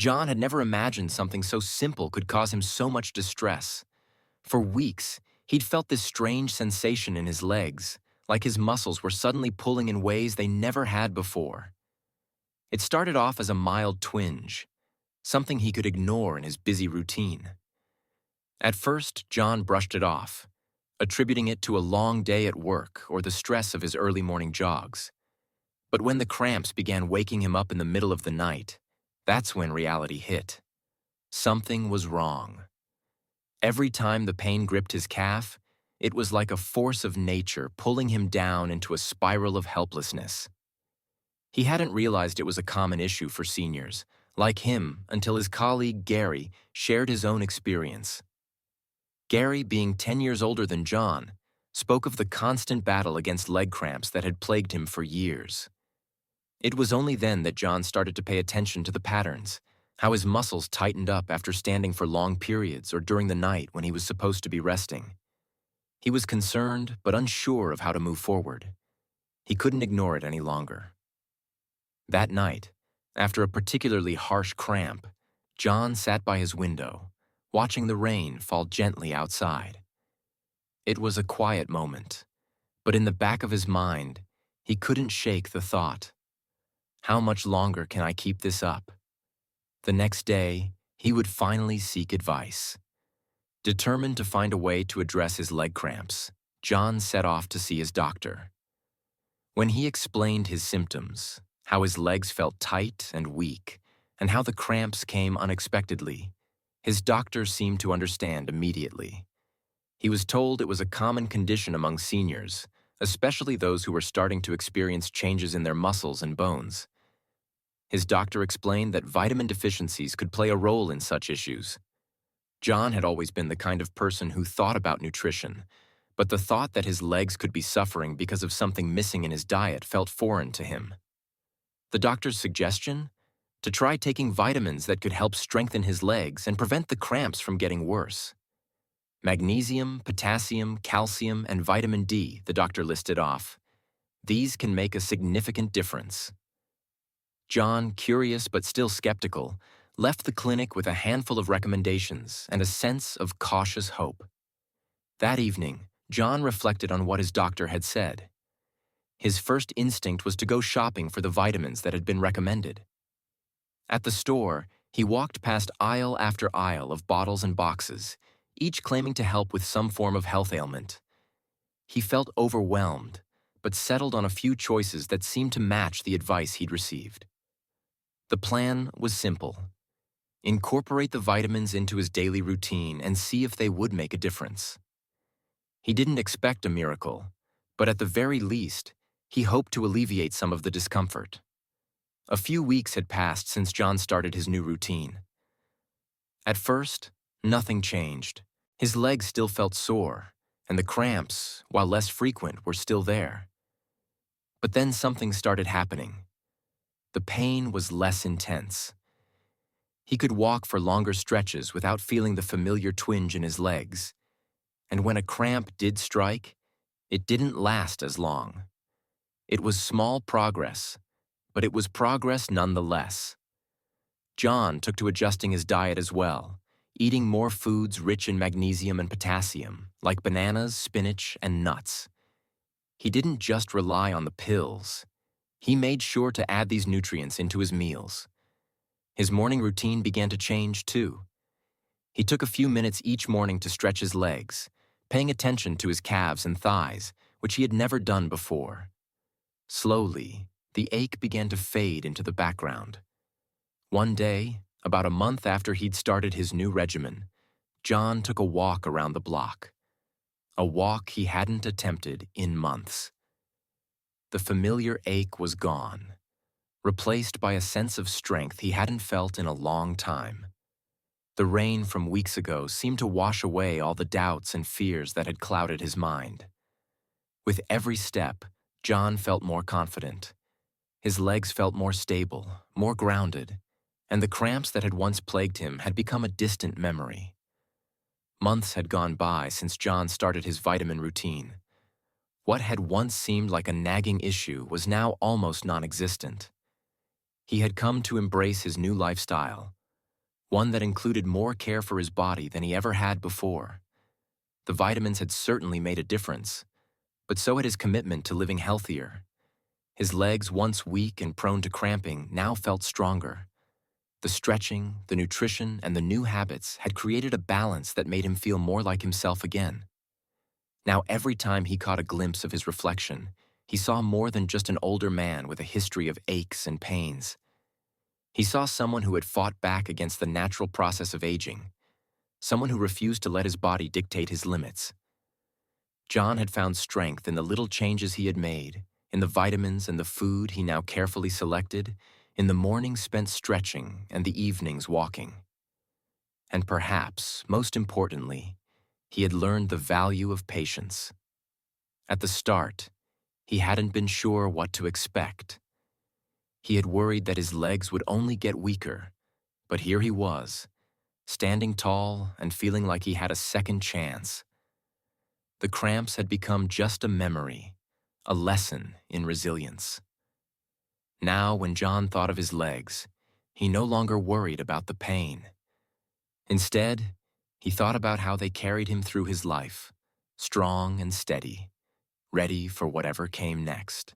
John had never imagined something so simple could cause him so much distress. For weeks, he'd felt this strange sensation in his legs, like his muscles were suddenly pulling in ways they never had before. It started off as a mild twinge, something he could ignore in his busy routine. At first, John brushed it off, attributing it to a long day at work or the stress of his early morning jogs. But when the cramps began waking him up in the middle of the night, that's when reality hit. Something was wrong. Every time the pain gripped his calf, it was like a force of nature pulling him down into a spiral of helplessness. He hadn't realized it was a common issue for seniors, like him, until his colleague Gary shared his own experience. Gary, being 10 years older than John, spoke of the constant battle against leg cramps that had plagued him for years. It was only then that John started to pay attention to the patterns, how his muscles tightened up after standing for long periods or during the night when he was supposed to be resting. He was concerned but unsure of how to move forward. He couldn't ignore it any longer. That night, after a particularly harsh cramp, John sat by his window, watching the rain fall gently outside. It was a quiet moment, but in the back of his mind, he couldn't shake the thought, how much longer can I keep this up? The next day, he would finally seek advice. Determined to find a way to address his leg cramps, John set off to see his doctor. When he explained his symptoms, how his legs felt tight and weak, and how the cramps came unexpectedly, his doctor seemed to understand immediately. He was told it was a common condition among seniors, especially those who were starting to experience changes in their muscles and bones. His doctor explained that vitamin deficiencies could play a role in such issues. John had always been the kind of person who thought about nutrition, but the thought that his legs could be suffering because of something missing in his diet felt foreign to him. The doctor's suggestion? To try taking vitamins that could help strengthen his legs and prevent the cramps from getting worse. Magnesium, potassium, calcium, and vitamin D, the doctor listed off. These can make a significant difference. John, curious but still skeptical, left the clinic with a handful of recommendations and a sense of cautious hope. That evening, John reflected on what his doctor had said. His first instinct was to go shopping for the vitamins that had been recommended. At the store, he walked past aisle after aisle of bottles and boxes, each claiming to help with some form of health ailment. He felt overwhelmed, but settled on a few choices that seemed to match the advice he'd received. The plan was simple. Incorporate the vitamins into his daily routine and see if they would make a difference. He didn't expect a miracle, but at the very least, he hoped to alleviate some of the discomfort. A few weeks had passed since John started his new routine. At first, nothing changed. His legs still felt sore, and the cramps, while less frequent, were still there. But then something started happening. The pain was less intense. He could walk for longer stretches without feeling the familiar twinge in his legs. And when a cramp did strike, it didn't last as long. It was small progress, but it was progress nonetheless. John took to adjusting his diet as well, eating more foods rich in magnesium and potassium, like bananas, spinach, and nuts. He didn't just rely on the pills. He made sure to add these nutrients into his meals. His morning routine began to change too. He took a few minutes each morning to stretch his legs, paying attention to his calves and thighs, which he had never done before. Slowly, the ache began to fade into the background. One day, about a month after he'd started his new regimen, John took a walk around the block. A walk he hadn't attempted in months. The familiar ache was gone, replaced by a sense of strength he hadn't felt in a long time. The rain from weeks ago seemed to wash away all the doubts and fears that had clouded his mind. With every step, John felt more confident. His legs felt more stable, more grounded, and the cramps that had once plagued him had become a distant memory. Months had gone by since John started his vitamin routine. What had once seemed like a nagging issue was now almost non-existent. He had come to embrace his new lifestyle, one that included more care for his body than he ever had before. The vitamins had certainly made a difference, but so had his commitment to living healthier. His legs, once weak and prone to cramping, now felt stronger. The stretching, the nutrition, and the new habits had created a balance that made him feel more like himself again. Now every time he caught a glimpse of his reflection, he saw more than just an older man with a history of aches and pains. He saw someone who had fought back against the natural process of aging, someone who refused to let his body dictate his limits. John had found strength in the little changes he had made, in the vitamins and the food he now carefully selected, in the mornings spent stretching and the evenings walking. And perhaps, most importantly, he had learned the value of patience. At the start, he hadn't been sure what to expect. He had worried that his legs would only get weaker, but here he was, standing tall and feeling like he had a second chance. The cramps had become just a memory, a lesson in resilience. Now, when John thought of his legs, he no longer worried about the pain. Instead, he thought about how they carried him through his life, strong and steady, ready for whatever came next.